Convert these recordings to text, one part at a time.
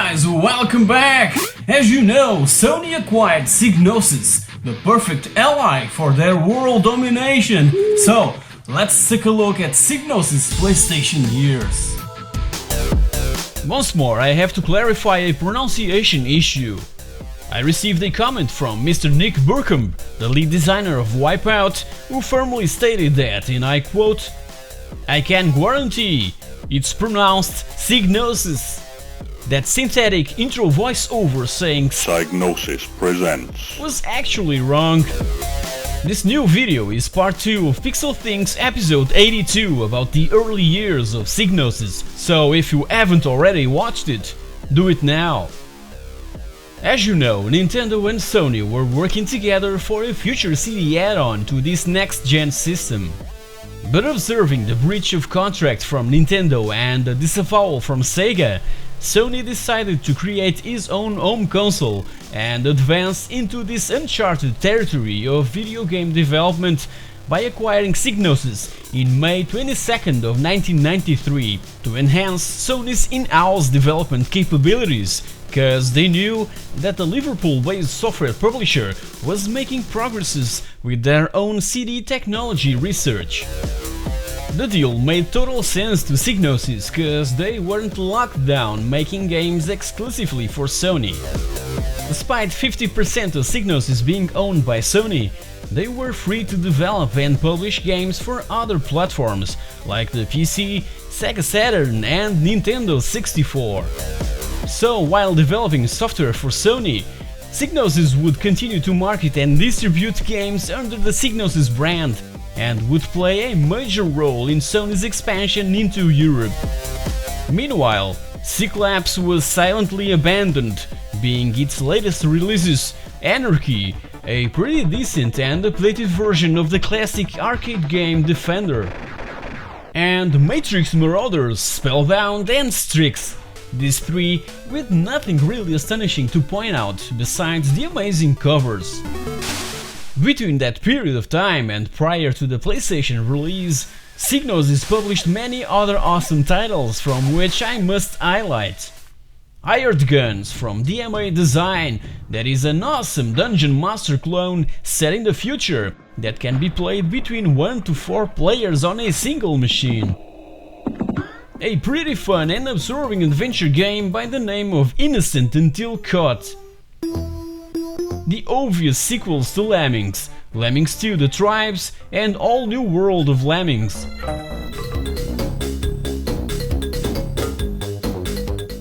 guys, welcome back! As you know, Sony acquired Psygnosis, the perfect ally for their world domination. So, let's take a look at Psygnosis PlayStation Years. Once more, I have to clarify a pronunciation issue. I received a comment from Mr. Nick Burkham, the lead designer of Wipeout, who firmly stated that, and I quote, "I can guarantee it's pronounced Psygnosis." That synthetic intro voiceover saying Psygnosis presents was actually wrong. This new video is part 2 of pixelthing's episode 82 about the early years of Psygnosis, so if you haven't already watched it, do it now. As you know, Nintendo and Sony were working together for a future CD add-on to this next-gen system. But observing the breach of contract from Nintendo and the disavowal from Sega, Sony decided to create his own home console and advance into this uncharted territory of video game development by acquiring Psygnosis in May 22nd of 1993 to enhance Sony's in-house development capabilities, cause they knew that the Liverpool-based software publisher was making progresses with their own CD technology research. The deal made total sense to Psygnosis cause they weren't locked down making games exclusively for Sony. Despite 50% of Psygnosis being owned by Sony, they were free to develop and publish games for other platforms like the PC, Sega Saturn and Nintendo 64. So while developing software for Sony, Psygnosis would continue to market and distribute games under the Psygnosis brand, and would play a major role in Sony's expansion into Europe. Meanwhile, Cyclops was silently abandoned, being its latest releases Anarchy, a pretty decent and updated version of the classic arcade game Defender, and Matrix Marauders, Spellbound and Strix, these three with nothing really astonishing to point out besides the amazing covers. Between that period of time and prior to the PlayStation release, Psygnosis published many other awesome titles from which I must highlight. Hired Guns from DMA Design, that is an awesome Dungeon Master clone set in the future that can be played between 1 to 4 players on a single machine. A pretty fun and absorbing adventure game by the name of Innocent Until Caught. The obvious sequels to Lemmings, Lemmings 2 The Tribes and All New World of Lemmings.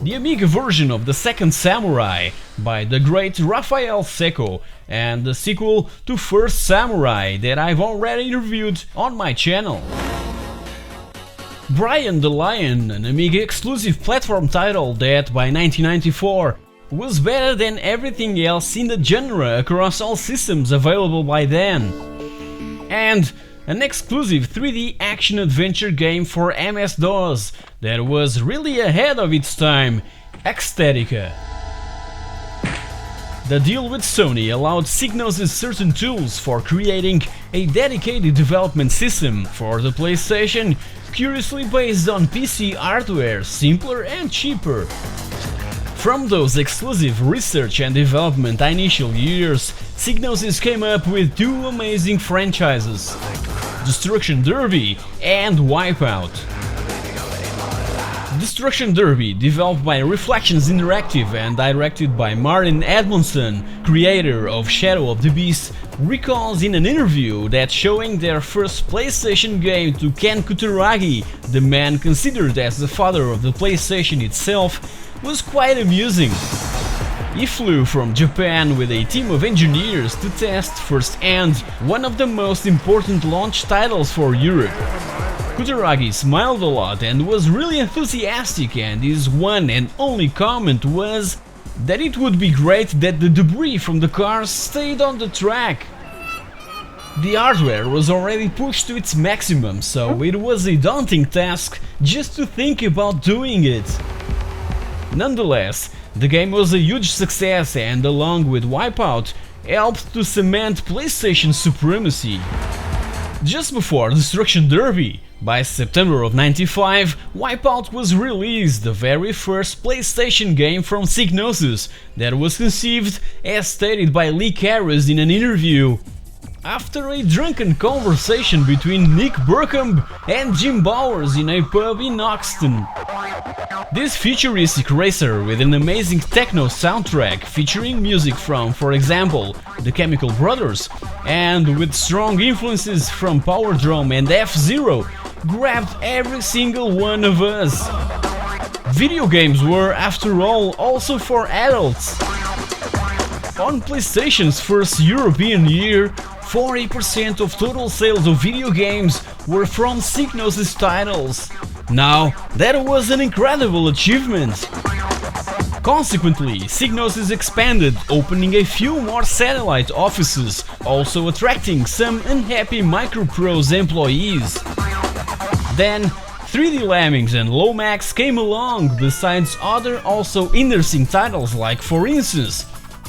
The Amiga version of The Second Samurai by the great Rafael Secco, and the sequel to First Samurai that I've already reviewed on my channel. Brian the Lion, an Amiga exclusive platform title that by 1994 was better than everything else in the genre across all systems available by then. And an exclusive 3D action-adventure game for MS-DOS that was really ahead of its time, Ecstatica. The deal with Sony allowed Psygnosis certain tools for creating a dedicated development system for the PlayStation, curiously based on PC hardware, simpler and cheaper. From those exclusive research and development initial years, Psygnosis came up with two amazing franchises, Destruction Derby and Wipeout. Destruction Derby, developed by Reflections Interactive and directed by Martin Edmondson, creator of Shadow of the Beast, recalls in an interview that showing their first PlayStation game to Ken Kutaragi, the man considered as the father of the PlayStation itself, was quite amusing. He flew from Japan with a team of engineers to test firsthand one of the most important launch titles for Europe. Kutaragi smiled a lot and was really enthusiastic, and his one and only comment was that it would be great that the debris from the cars stayed on the track. The hardware was already pushed to its maximum, so it was a daunting task just to think about doing it. Nonetheless, the game was a huge success and, along with Wipeout, helped to cement PlayStation supremacy. Just before Destruction Derby, By September of '95, Wipeout was released, the very first PlayStation game from Psygnosis that was conceived, as stated by Lee Karras in an interview, after a drunken conversation between Nick Burkham and Jim Bowers in a pub in Hoxton. This futuristic racer with an amazing techno soundtrack featuring music from, for example, the Chemical Brothers, and with strong influences from Power Drum and F-Zero, grabbed every single one of us. Video games were, after all, also for adults. On PlayStation's first European year, 40% of total sales of video games were from Psygnosis titles. Now, that was an incredible achievement. Consequently, Psygnosis expanded, opening a few more satellite offices, also attracting some unhappy Microprose employees. Then, 3D Lemmings and Lomax came along, besides other also interesting titles like, for instance,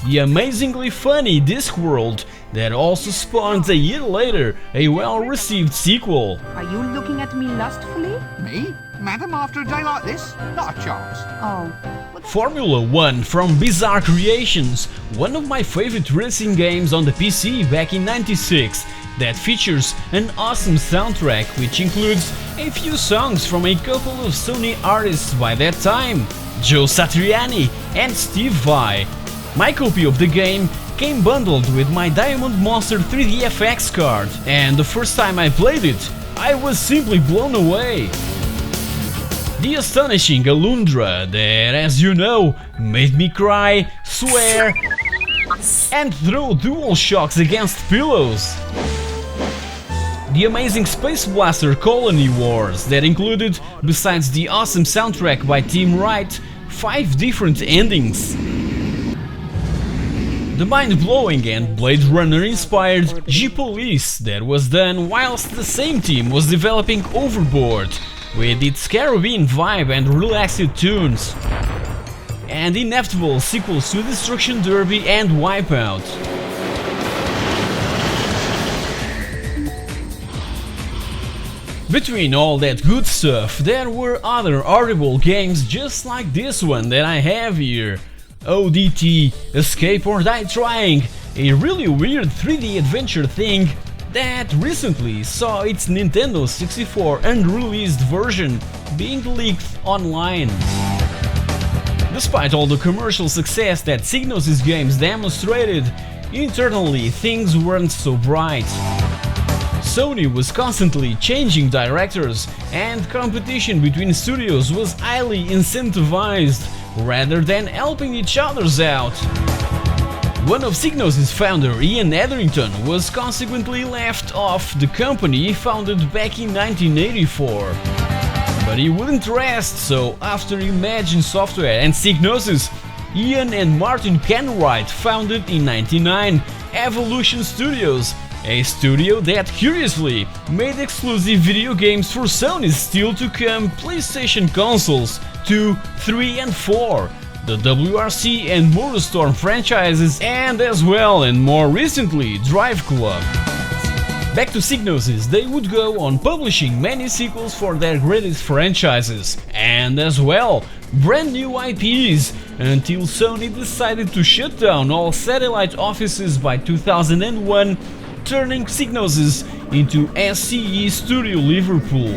the amazingly funny Discworld, that also spawned a year later a well-received sequel. Are you looking at me lustfully? Me? Madam, after a day like this? Not a chance. Oh. Formula 1 from Bizarre Creations, one of my favorite racing games on the PC back in '96, that features an awesome soundtrack which includes a few songs from a couple of Sony artists by that time, Joe Satriani and Steve Vai. My copy of the game came bundled with my Diamond Monster 3DFX card, and the first time I played it, I was simply blown away. The astonishing Alundra that, as you know, made me cry, swear, and throw DualShocks against pillows. The amazing Space Blaster Colony Wars that included, besides the awesome soundtrack by Tim Wright, 5 different endings. The mind-blowing and Blade Runner-inspired G-Police that was done whilst the same team was developing Overboard, with its Caribbean vibe and relaxed tunes. And inevitable sequels to Destruction Derby and Wipeout. Between all that good stuff, there were other horrible games just like this one that I have here. O.D.T, Escape or Die Trying, a really weird 3D adventure thing that recently saw its Nintendo 64 unreleased version being leaked online. Despite all the commercial success that Psygnosis games demonstrated, internally things weren't so bright. Sony was constantly changing directors, and competition between studios was highly incentivized, rather than helping each others out. One of Psygnosis' founder, Ian Etherington, was consequently left off the company founded back in 1984. But he wouldn't rest, so after Imagine Software and Psygnosis, Ian and Martin Kenwright founded in 1999 Evolution Studios, a studio that, curiously, made exclusive video games for Sony's still-to-come PlayStation consoles 2, 3 and 4, the WRC and MotorStorm franchises, and as well, and more recently, Drive Club. Back to Psygnosis, they would go on publishing many sequels for their greatest franchises, and as well, brand new IPs, until Sony decided to shut down all satellite offices by 2001, turning Psygnosis into SCE Studio Liverpool.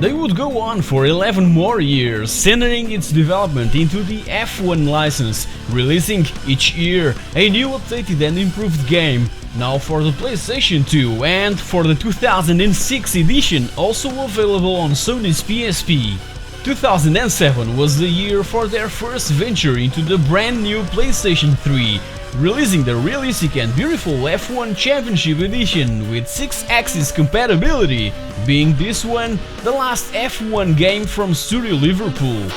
They would go on for 11 more years, centering its development into the F1 license, releasing each year a new updated and improved game, now for the PlayStation 2 and for the 2006 edition, also available on Sony's PSP. 2007 was the year for their first venture into the brand new PlayStation 3, releasing the realistic and beautiful F1 Championship Edition with 6-axis compatibility, being this one the last F1 game from Studio Liverpool.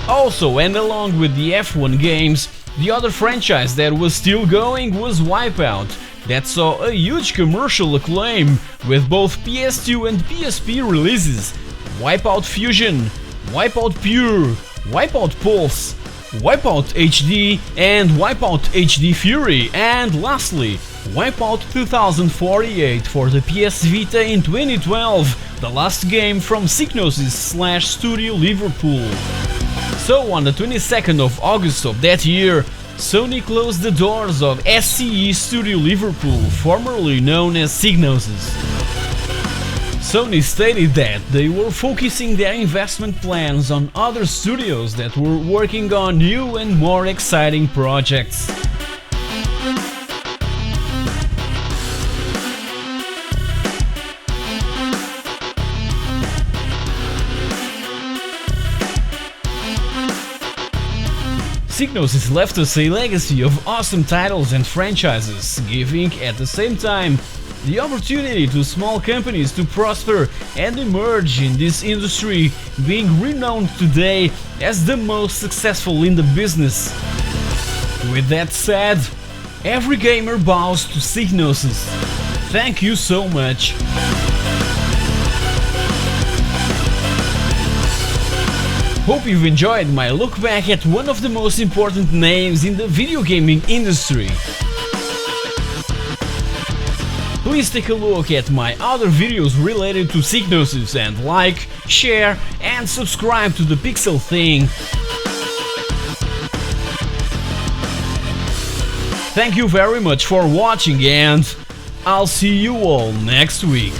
Also, and along with the F1 games, the other franchise that was still going was Wipeout, that saw a huge commercial acclaim with both PS2 and PSP releases: Wipeout Fusion, Wipeout Pure, Wipeout Pulse, Wipeout HD and Wipeout HD Fury, and lastly, Wipeout 2048 for the PS Vita in 2012, the last game from Psygnosis / Studio Liverpool. So on the 22nd of August of that year, Sony closed the doors of SCE Studio Liverpool, formerly known as Psygnosis. Sony stated that they were focusing their investment plans on other studios that were working on new and more exciting projects. Psygnosis left us a legacy of awesome titles and franchises, giving at the same time the opportunity to small companies to prosper and emerge in this industry, being renowned today as the most successful in the business. With that said, every gamer bows to Psygnosis. Thank you so much. Hope you've enjoyed my look back at one of the most important names in the video gaming industry. Please take a look at my other videos related to Psygnosis and like, share and subscribe to the pixelthing. Thank you very much for watching and I'll see you all next week.